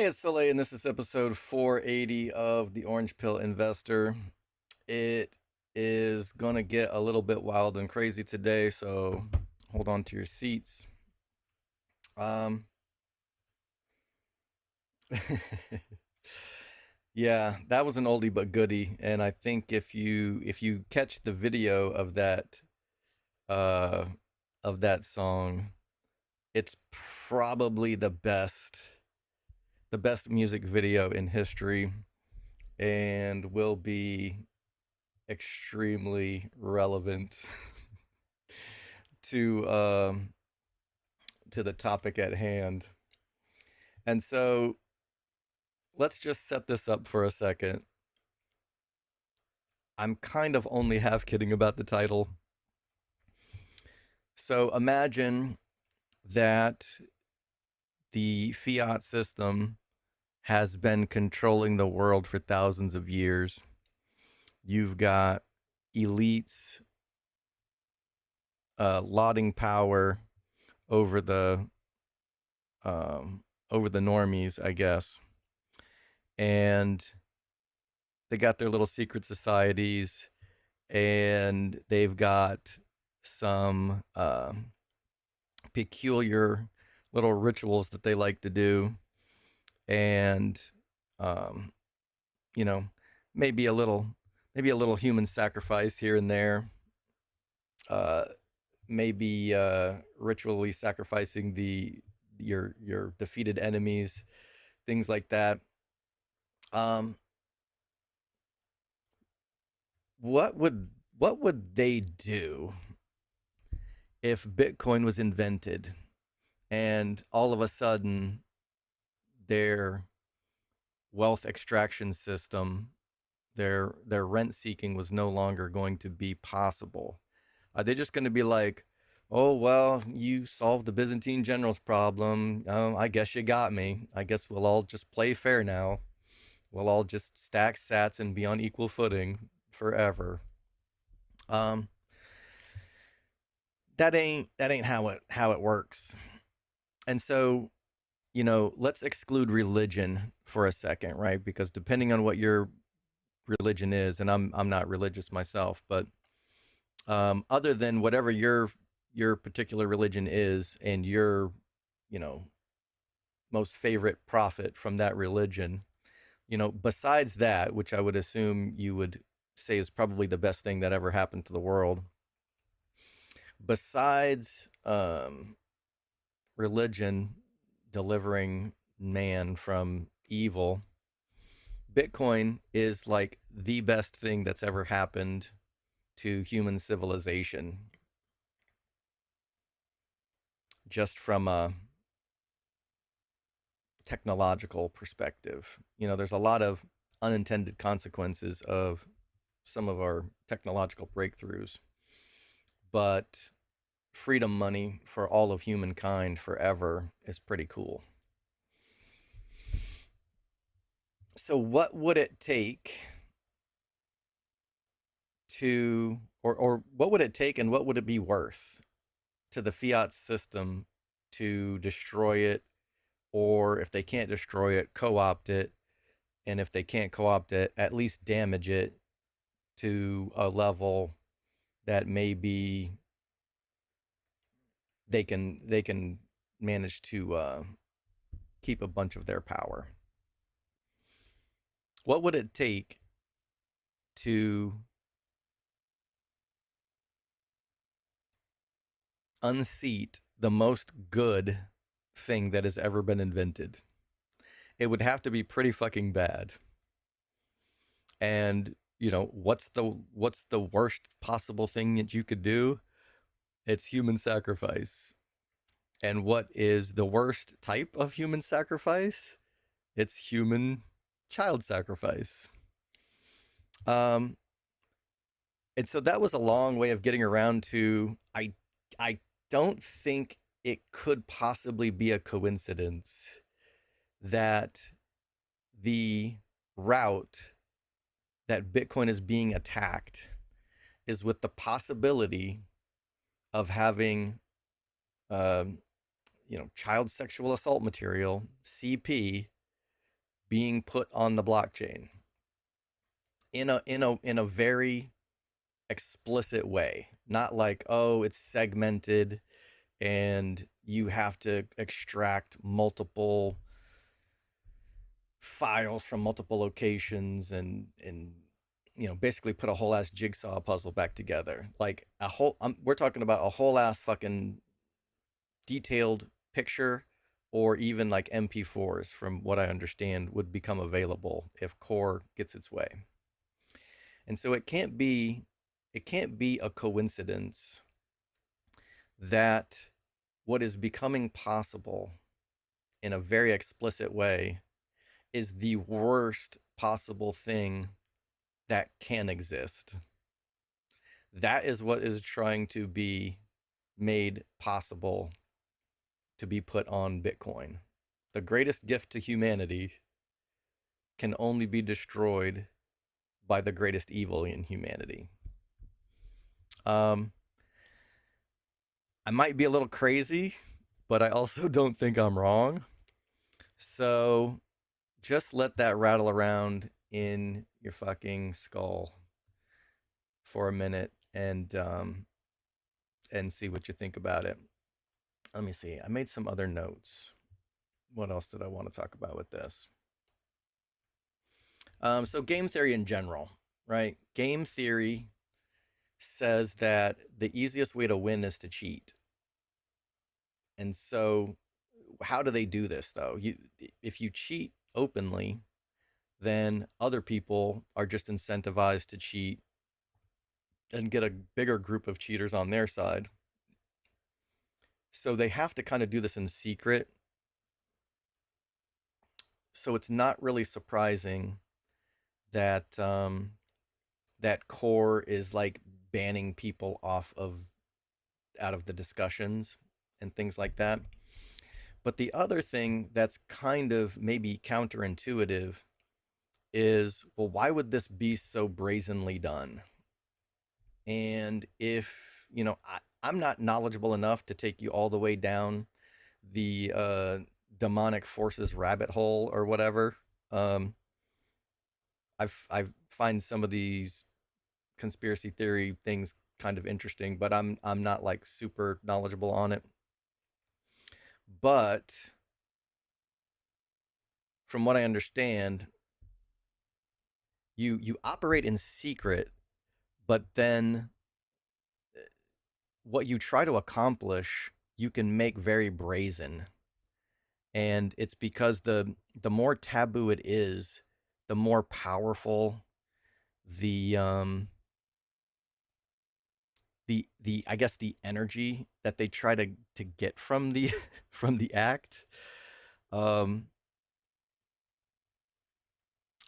Hey, it's Soleil, and this is episode 480 of The Orange Pill Investor. It is going to get a little bit wild and crazy today, so hold on to your seats. Um, yeah, that was an oldie but goodie, and I think if you catch the video uh, of that song, it's probably the best music video in history, and will be extremely relevant to to the topic at hand. And so let's just set this up for a second. I'm kind of only half kidding about the title. So imagine that the fiat system has been controlling the world for thousands of years. You've got elites lauding power over the um, over the normies, I guess, and they got their little secret societies, and they've got some peculiar little rituals that they like to do, and um, you know, maybe a little maybe a little human sacrifice here and there. Uh, maybe ritually sacrificing your defeated enemies, things like that. Um, what would they do if Bitcoin was invented and all of a sudden their wealth extraction system, their rent seeking was no longer going to be possible? Are they just going to be like, "Oh well, you solved the Byzantine generals problem. I guess you got me. I guess we'll all just play fair now. We'll all just stack sats and be on equal footing forever." Um, that ain't how it works. And so, let's exclude religion for a second, right? Because depending on what your religion is, and I'm not religious myself, but other than whatever your particular religion is, and your you know most favorite prophet from that religion, besides that, which I would assume you would say is probably the best thing that ever happened to the world, besides religion delivering man from evil, Bitcoin is like the best thing that's ever happened to human civilization, just from a technological perspective. There's a lot of unintended consequences of some of our technological breakthroughs, but freedom money for all of humankind forever is pretty cool. So, what would it take or what would it take, and what would it be worth to the fiat system to destroy it, or if they can't destroy it, co-opt it, and if they can't co-opt it, at least damage it to a level that maybe they can manage to keep a bunch of their power? What would it take to unseat the most good thing that has ever been invented? It would have to be pretty fucking bad. And what's the worst possible thing that you could do? It's human sacrifice. And what is the worst type of human sacrifice? It's human child sacrifice. Um, and so that was a long way of getting around to, I don't think it could possibly be a coincidence that the route that Bitcoin is being attacked is with the possibility of having child sexual assault material, CP, being put on the blockchain in a very explicit way. Not like, oh, it's segmented and you have to extract multiple files from multiple locations and basically put a whole ass jigsaw puzzle back together. Like a whole we're talking about a whole ass fucking detailed picture, or even like MP4s, from what I understand, would become available if Core gets its way. And so it can't be a coincidence that what is becoming possible in a very explicit way is the worst possible thing that can exist. That is what is trying to be made possible to be put on Bitcoin. The greatest gift to humanity can only be destroyed by the greatest evil in humanity. I might be a little crazy, but I also don't think I'm wrong. So just let that rattle around in your fucking skull for a minute and see what you think about it. Let me see. I made some other notes. What else did I want to talk about with this? So game theory in general, right? Game theory says that the easiest way to win is to cheat. And so how do they do this though? If you cheat openly, then other people are just incentivized to cheat and get a bigger group of cheaters on their side. So they have to kind of do this in secret. So it's not really surprising that that Core is like banning people out of the discussions and things like that. But the other thing that's kind of maybe counterintuitive is, well, why would this be so brazenly done? And if, I'm not knowledgeable enough to take you all the way down the demonic forces rabbit hole or whatever. I find some of these conspiracy theory things kind of interesting, but I'm not like super knowledgeable on it. But from what I understand, you operate in secret, but then what you try to accomplish, you can make very brazen. And it's because the more taboo it is, the more powerful the I guess the energy that they try to get from the from the act. Um,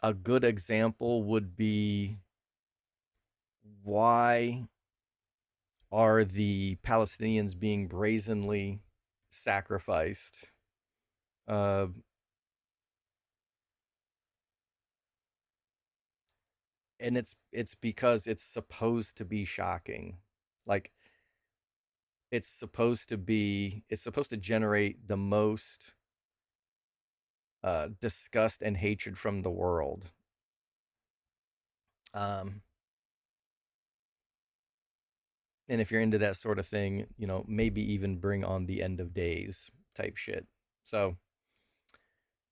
a good example would be, why are the Palestinians being brazenly sacrificed? Uh, and it's because it's supposed to be shocking. Like it's supposed to generate the most disgust and hatred from the world. Um, and if you're into that sort of thing, maybe even bring on the end of days type shit. So,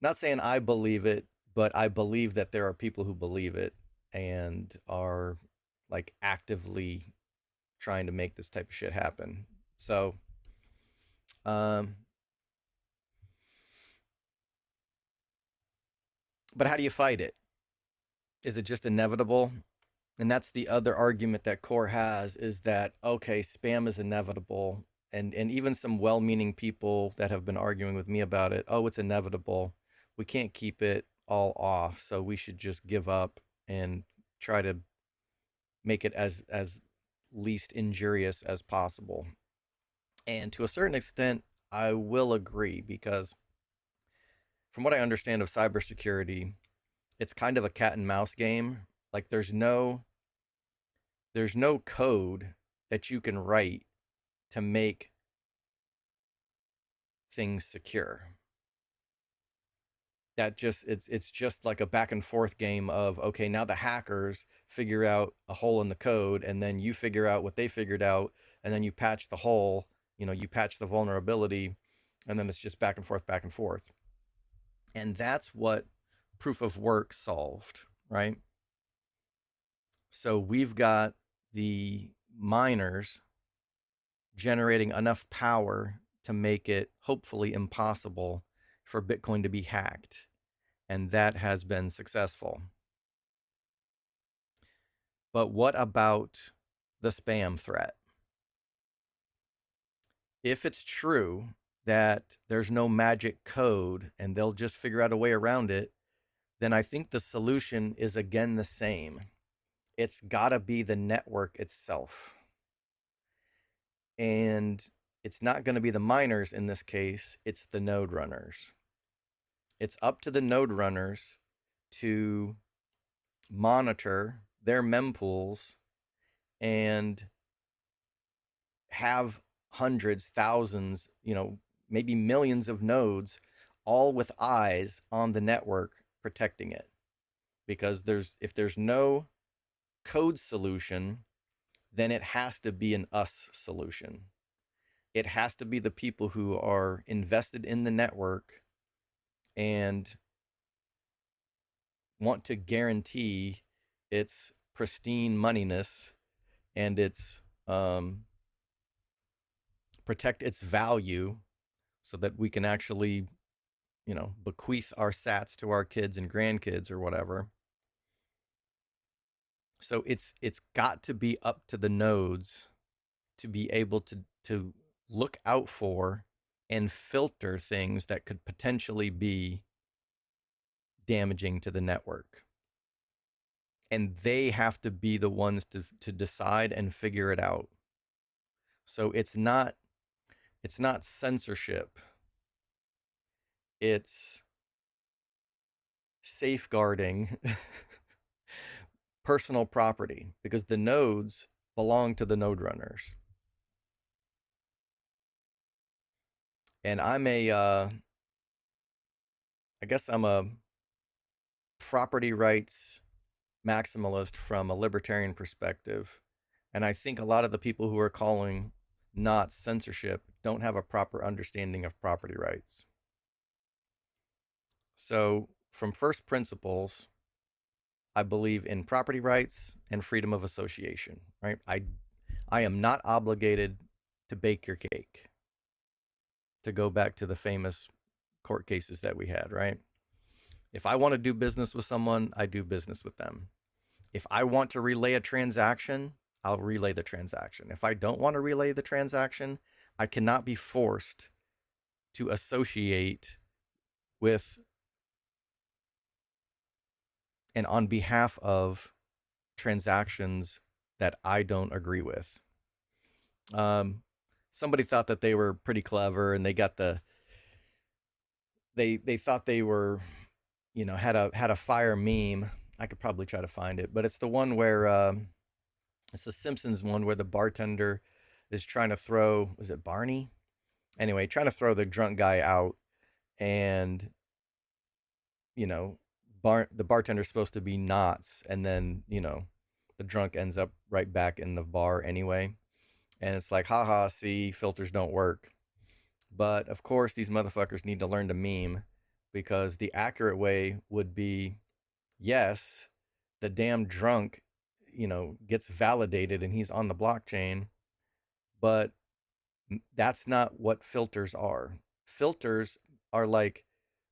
not saying I believe it, but I believe that there are people who believe it and are like actively trying to make this type of shit happen. So, um, but how do you fight it? Is it just inevitable? And that's the other argument that Core has, is that, okay, spam is inevitable. And even some well-meaning people that have been arguing with me about it, oh, it's inevitable. We can't keep it all off, so we should just give up and try to make it as least injurious as possible. And to a certain extent, I will agree, because from what I understand of cybersecurity, it's kind of a cat and mouse game. Like there's no code that you can write to make things secure. that just it's just like a back and forth game of, okay, now the hackers figure out a hole in the code, and then you figure out what they figured out, and then you patch the hole, you patch the vulnerability, and then it's just back and forth. And that's what proof of work solved, right? So we've got the miners generating enough power to make it hopefully impossible for Bitcoin to be hacked. And that has been successful. But what about the spam threat? If it's true that there's no magic code and they'll just figure out a way around it, then I think the solution is again the same. It's got to be the network itself. And it's not going to be the miners in this case, it's the node runners. It's up to the node runners to monitor their mempools and have hundreds, thousands, maybe millions of nodes, all with eyes on the network protecting it. Because if there's no code solution, then it has to be an us solution. It has to be the people who are invested in the network and want to guarantee its pristine moneyness and its protect its value so that we can actually, bequeath our sats to our kids and grandkids or whatever. So it's got to be up to the nodes to be able to look out for and filter things that could potentially be damaging to the network. And they have to be the ones to decide and figure it out. So it's not censorship. It's safeguarding personal property, because the nodes belong to the node runners. And I guess I'm a property rights maximalist from a libertarian perspective. And I think a lot of the people who are calling not censorship don't have a proper understanding of property rights. So, from first principles, I believe in property rights and freedom of association, right? I am not obligated to bake your cake, to go back to the famous court cases that we had, right? If I want to do business with someone, I do business with them. If I want to relay a transaction, I'll relay the transaction. If I don't want to relay the transaction, I cannot be forced to associate with and on behalf of transactions that I don't agree with. Somebody thought that they were pretty clever, and they got they thought they were, had a fire meme. I could probably try to find it, but it's the one where it's the Simpsons one where the bartender is trying to throw, was it Barney? Anyway, trying to throw the drunk guy out, and the bartender's supposed to be Knots, and then the drunk ends up right back in the bar anyway, and it's like, haha, see, filters don't work. But of course, these motherfuckers need to learn to meme, because the accurate way would be, yes, the damn drunk, gets validated and he's on the blockchain, but that's not what filters are. Filters are like,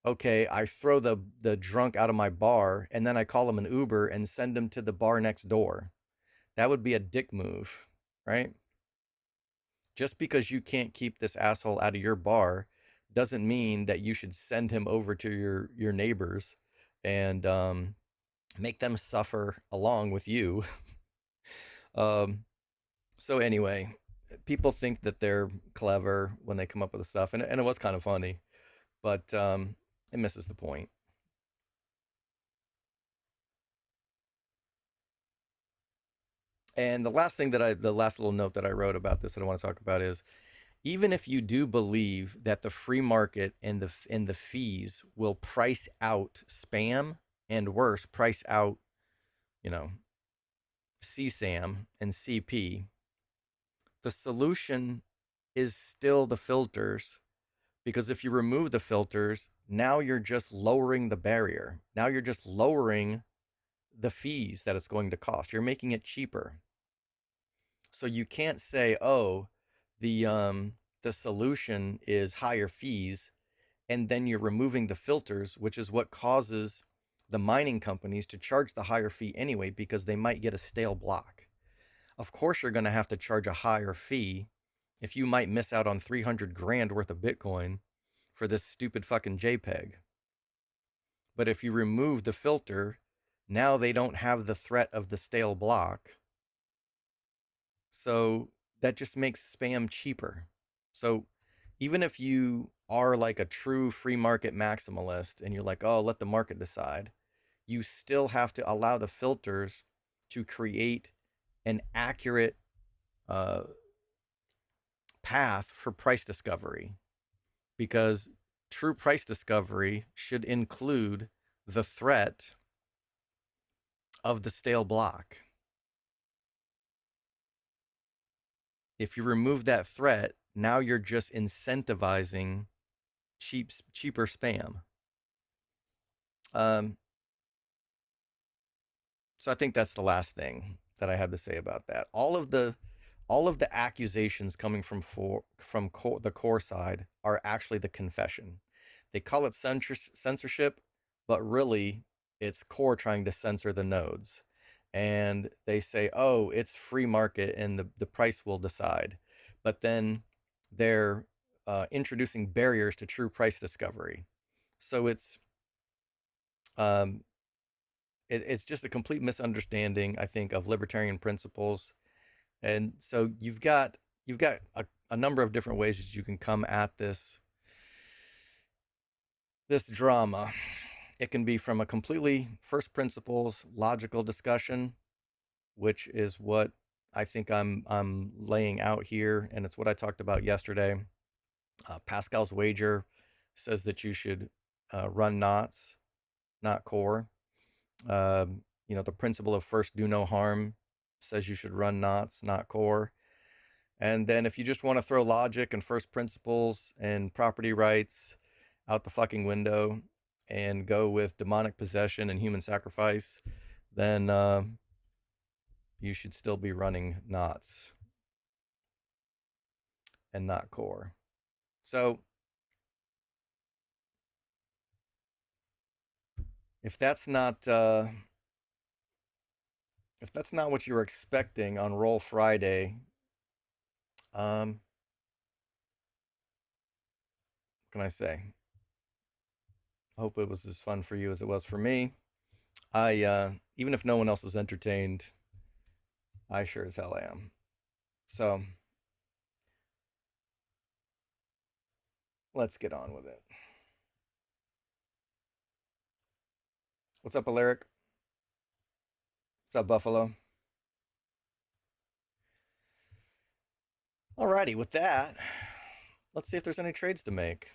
okay, I throw the drunk out of my bar, and then I call him an Uber and send him to the bar next door. That would be a dick move, right? Just because you can't keep this asshole out of your bar doesn't mean that you should send him over to your neighbors and make them suffer along with you. So anyway, people think that they're clever when they come up with the stuff, and it was kind of funny, but it misses the point. And the last little note that I wrote about this that I want to talk about is even if you do believe that the free market and the fees will price out spam, and worse, price out, you know, CSAM and CP, the solution is still the filters, because if you remove the filters, now you're just lowering the barrier. Now you're just lowering the fees that it's going to cost. You're making it cheaper. So you can't say, "Oh, the solution is higher fees," and then you're removing the filters, which is what causes the mining companies to charge the higher fee anyway, because they might get a stale block. Of course, you're going to have to charge a higher fee if you might miss out on 300 grand worth of Bitcoin for this stupid fucking JPEG. But if you remove the filter, now they don't have the threat of the stale block. So that just makes spam cheaper. So even if you are like a true free market maximalist and you're like, oh, let the market decide, you still have to allow the filters to create an accurate uh, path for price discovery, because true price discovery should include the threat of the stale block. If you remove that threat, now you're just incentivizing cheaper spam. So I think that's the last thing that I have to say about that. All of the accusations coming from the core side are actually the confession. They call it censorship, but really it's core trying to censor the nodes. And they say, oh, it's free market and the price will decide. But then they're introducing barriers to true price discovery. So um, it's just a complete misunderstanding, I think, of libertarian principles. And so you've got a number of different ways that you can come at this drama. It can be from a completely first principles logical discussion, which is what I think I'm laying out here, and it's what I talked about yesterday. Pascal's wager says that you should run knots, not core. The principle of first do no harm says you should run knots, not core. And then if you just want to throw logic and first principles and property rights out the fucking window and go with demonic possession and human sacrifice, then you should still be running knots and not core. So if that's not what you were expecting on Roll Friday, what can I say? I hope it was as fun for you as it was for me. Even if no one else is entertained, I sure as hell am. So let's get on with it. What's up, Alaric? What's up, Buffalo? Alrighty, with that, let's see if there's any trades to make.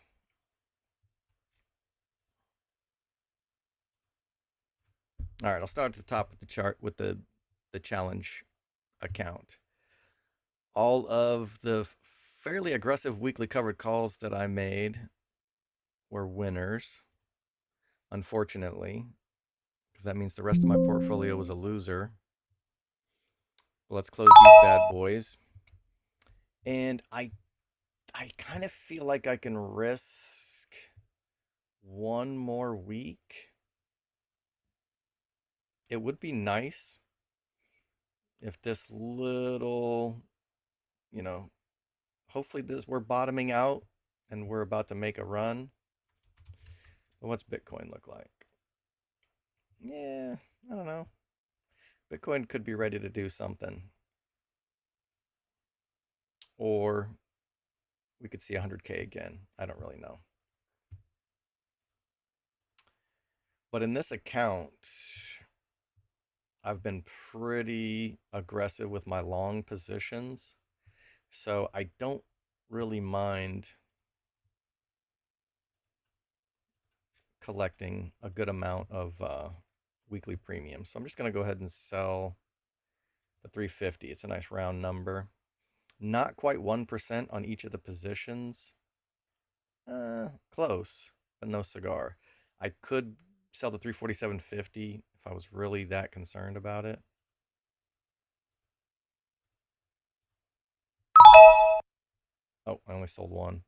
All right, I'll start at the top of the chart with the challenge account. All of the fairly aggressive weekly covered calls that I made were winners, unfortunately, because that means the rest of my portfolio was a loser. But let's close these bad boys. And I kind of feel like I can risk one more week. It would be nice if this little, hopefully we're bottoming out and we're about to make a run. But what's Bitcoin look like? Yeah, I don't know. Bitcoin could be ready to do something. Or we could see 100K again. I don't really know. But in this account, I've been pretty aggressive with my long positions. So I don't really mind collecting a good amount of weekly premium. So I'm just going to go ahead and sell the 350. It's a nice round number. Not quite 1% on each of the positions. Close, but no cigar. I could sell the 347.50 if I was really that concerned about it. Oh, I only sold one.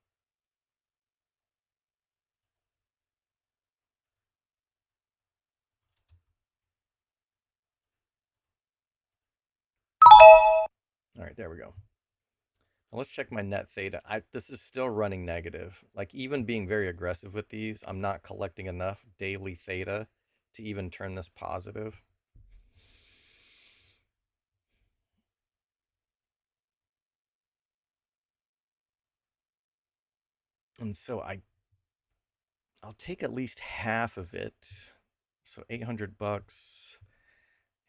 All right, there we go. Now let's check my net theta. This is still running negative. Like even being very aggressive with these, I'm not collecting enough daily theta to even turn this positive. And so I'll take at least half of it. So 800 bucks.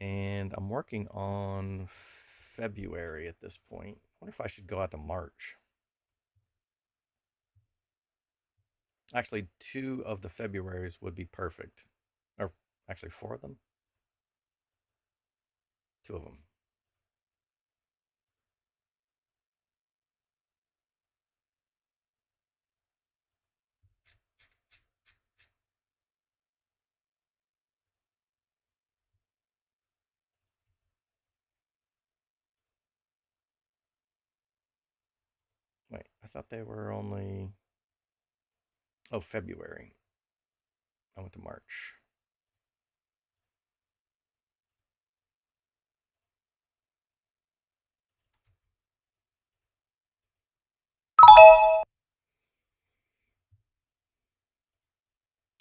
And I'm working on February at this point. I wonder if I should go out to March. Actually, 2 of the Februarys would be perfect. Or actually 4 of them. 2 of them. Wait, I thought they were only... Oh, February. I went to March.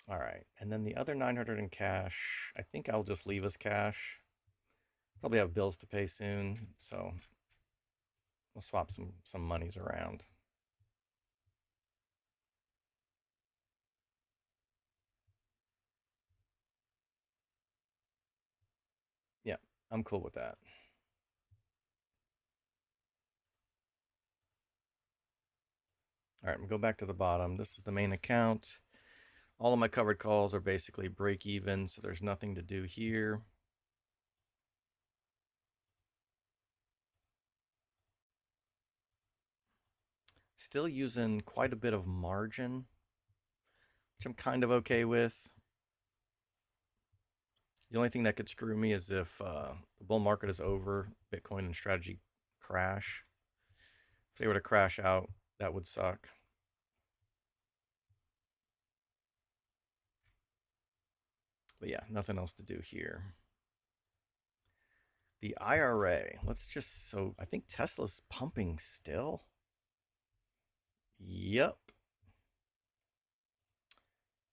All right, and then the other 900 in cash, I think I'll just leave as cash. Probably have bills to pay soon, so we'll swap some monies around. Yeah, I'm cool with that. All right, I'm gonna go back to the bottom. This is the main account. All of my covered calls are basically break even, so there's nothing to do here. Still using quite a bit of margin, which I'm kind of okay with. The only thing that could screw me is if the bull market is over, Bitcoin and strategy crash. If they were to crash out, that would suck. But yeah, nothing else to do here. The IRA, let's just, so I think Tesla's pumping still. Yep.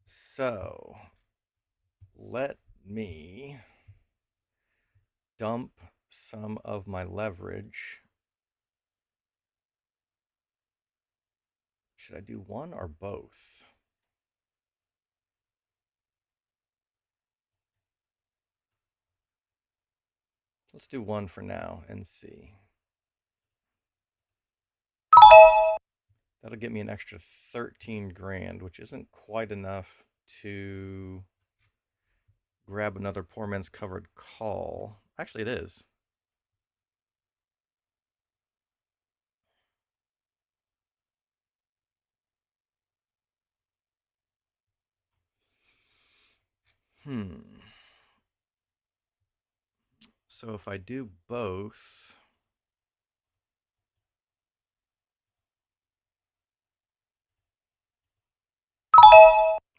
So let me dump some of my leverage. Should I do one or both? Let's do one for now and see. That'll get me an extra 13 grand, which isn't quite enough to grab another poor man's covered call. Actually, it is. So if I do both,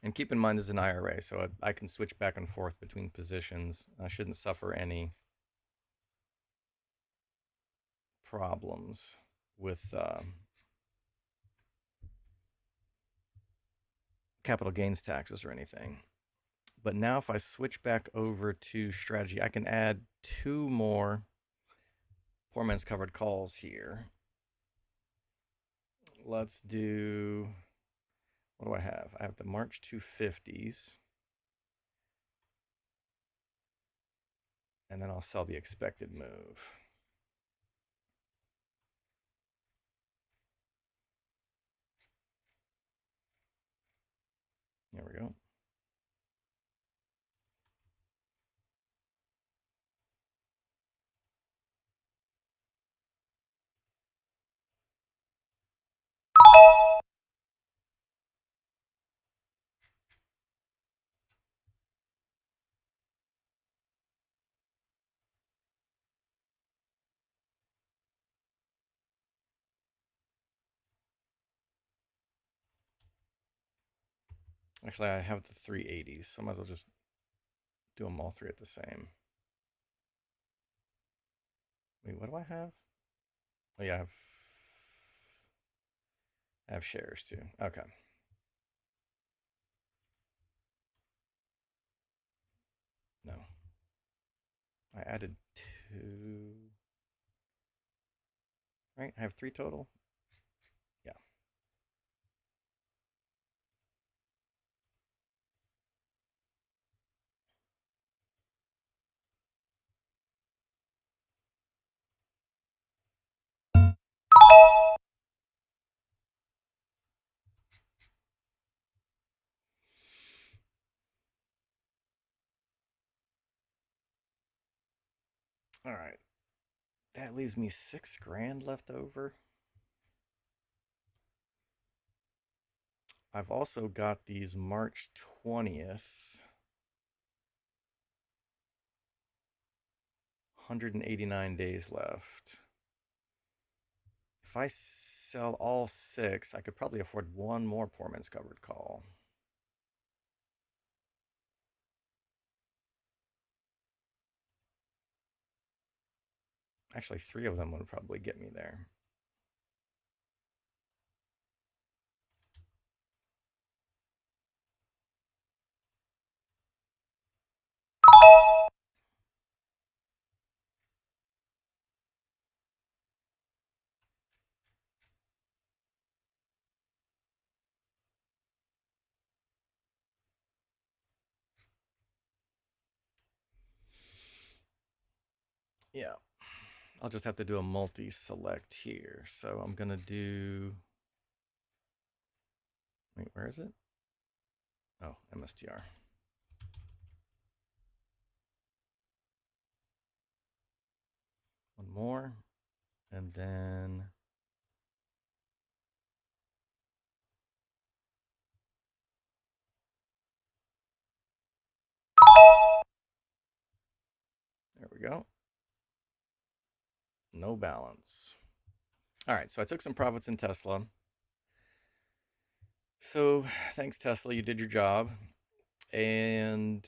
and keep in mind this is an IRA, so I can switch back and forth between positions. I shouldn't suffer any problems with capital gains taxes or anything. But now if I switch back over to strategy, I can add 2 more poor man's covered calls here. Let's do, what do I have? I have the March 250s. And then I'll sell the expected move. There we go. Actually, I have the 380s, so I might as well just do them all three at the same. Wait, what do I have? Oh yeah, I have shares too. Okay. No. I added two. Right? I have three total. Yeah. All right. That leaves me 6 grand left over. I've also got these March 20th, 189 days left. If I sell all 6, I could probably afford one more poor man's covered call. Actually, 3 of them would probably get me there. Yeah. I'll just have to do a multi-select here. So I'm going to do... Wait, where is it? Oh, MSTR. One more. And then... There we go. No balance. All right, so I took some profits in Tesla. So thanks, Tesla, you did your job. And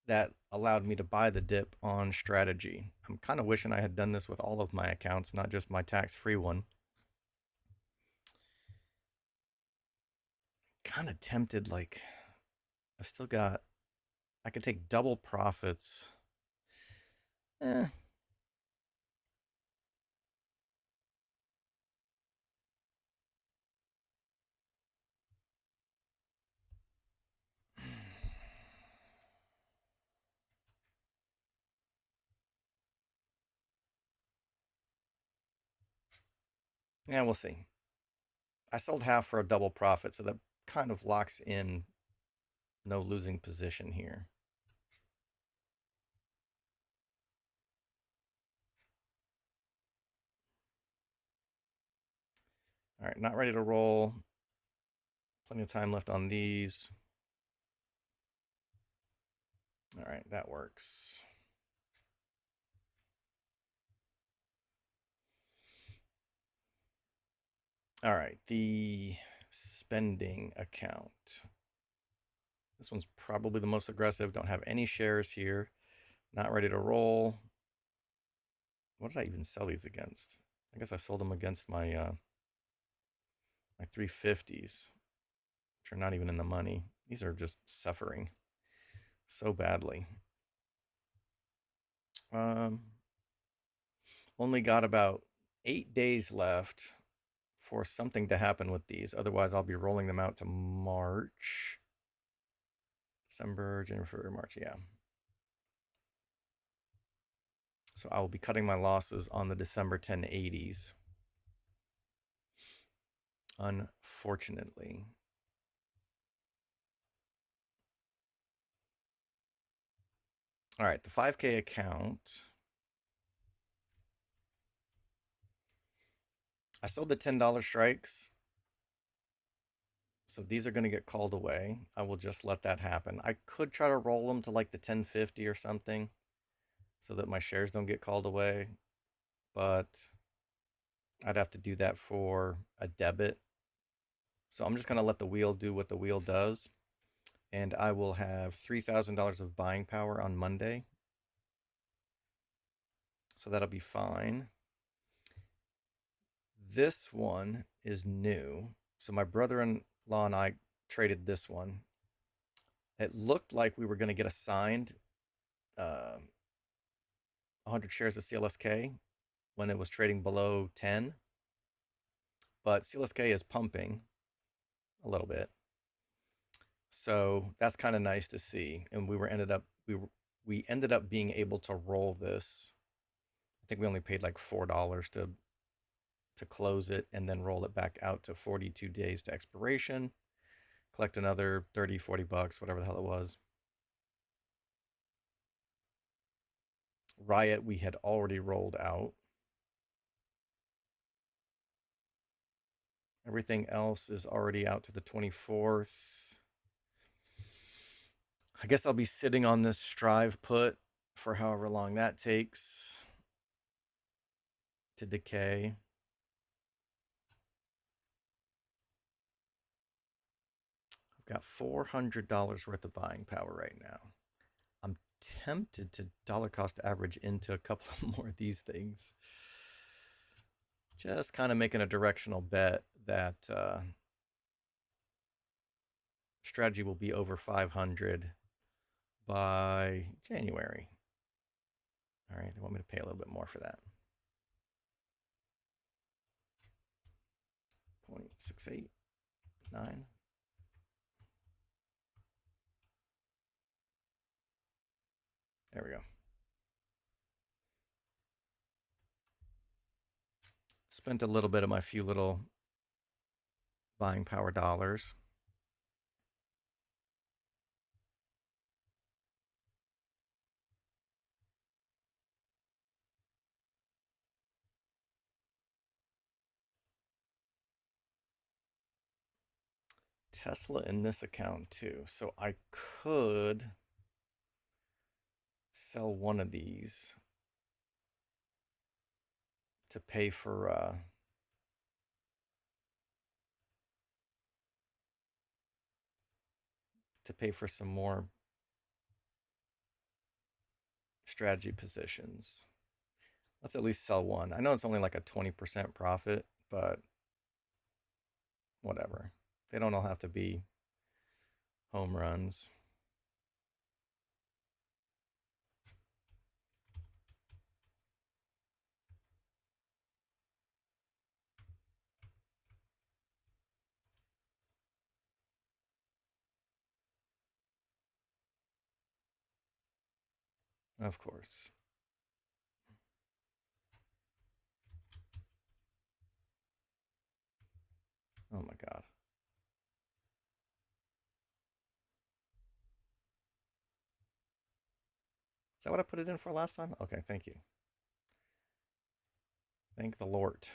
that allowed me to buy the dip on strategy. I'm kind of wishing I had done this with all of my accounts, not just my tax-free one. Kind of tempted, like, I've still got, I could take double profits. Eh. Yeah, we'll see. I sold half for a double profit, so that kind of locks in no losing position here. All right, not ready to roll. Plenty of time left on these. All right, that works. All right, the spending account. This one's probably the most aggressive. Don't have any shares here. Not ready to roll. What did I even sell these against? I guess I sold them against my my 350s, which are not even in the money. These are just suffering so badly. Only got about 8 days left for something to happen with these. Otherwise, I'll be rolling them out to March. December, January, February, March, yeah. So I will be cutting my losses on the December 1080s. Unfortunately. All right, the 5K account. I sold the $10 strikes. So these are going to get called away. I will just let that happen. I could try to roll them to like the 1050 or something so that my shares don't get called away, but I'd have to do that for a debit. So I'm just going to let the wheel do what the wheel does. And I will have $3,000 of buying power on Monday. So that'll be fine. This one is new. So my brother-in-law and I traded this one. It looked like we were going to get assigned 100 shares of CLSK when it was trading below 10, but CLSK is pumping a little bit. So that's kind of nice to see. And we ended up being able to roll this. I think we only paid like $4 to close it and then roll it back out to 42 days to expiration, collect another 30, 40 bucks, whatever the hell it was. Riot we had already rolled out. Everything else is already out to the 24th. I guess I'll be sitting on this Strive put for however long that takes to decay. I've got $400 worth of buying power right now. I'm tempted to dollar cost average into a couple of more of these things. Just kind of making a directional bet that strategy will be over 500 by January. All right, they want me to pay a little bit more for that. 0.689. There we go. Spent a little bit of my few little buying power dollars. Tesla in this account too. So I could sell one of these to pay for some more strategy positions. Let's at least sell one. I know it's only like a 20% profit, but whatever. They don't all have to be home runs. Of course. Oh my God. Is that what I put it in for last time? Okay, thank you. Thank the Lord.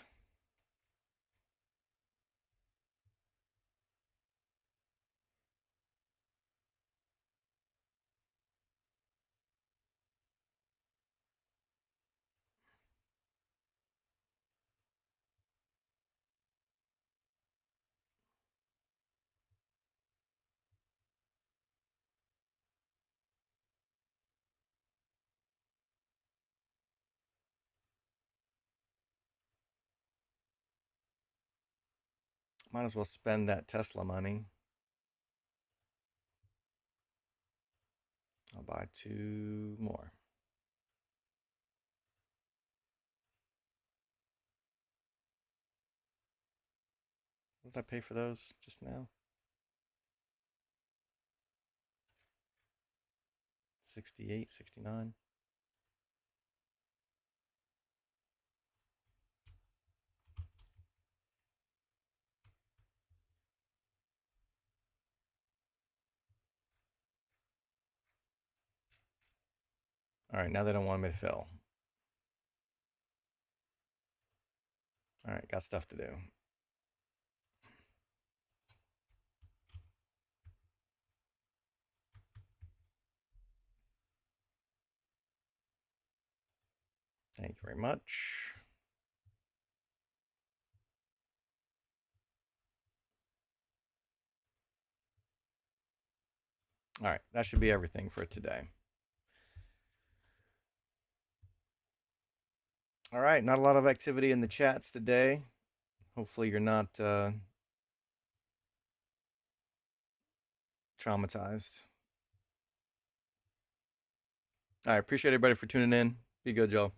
Might as well spend that Tesla money. I'll buy 2 more. What did I pay for those just now? 68, 69. All right, now they don't want me to fill. All right, got stuff to do. Thank you very much. All right, that should be everything for today. All right, not a lot of activity in the chats today. Hopefully, you're not traumatized. All right, appreciate everybody for tuning in. Be good, y'all.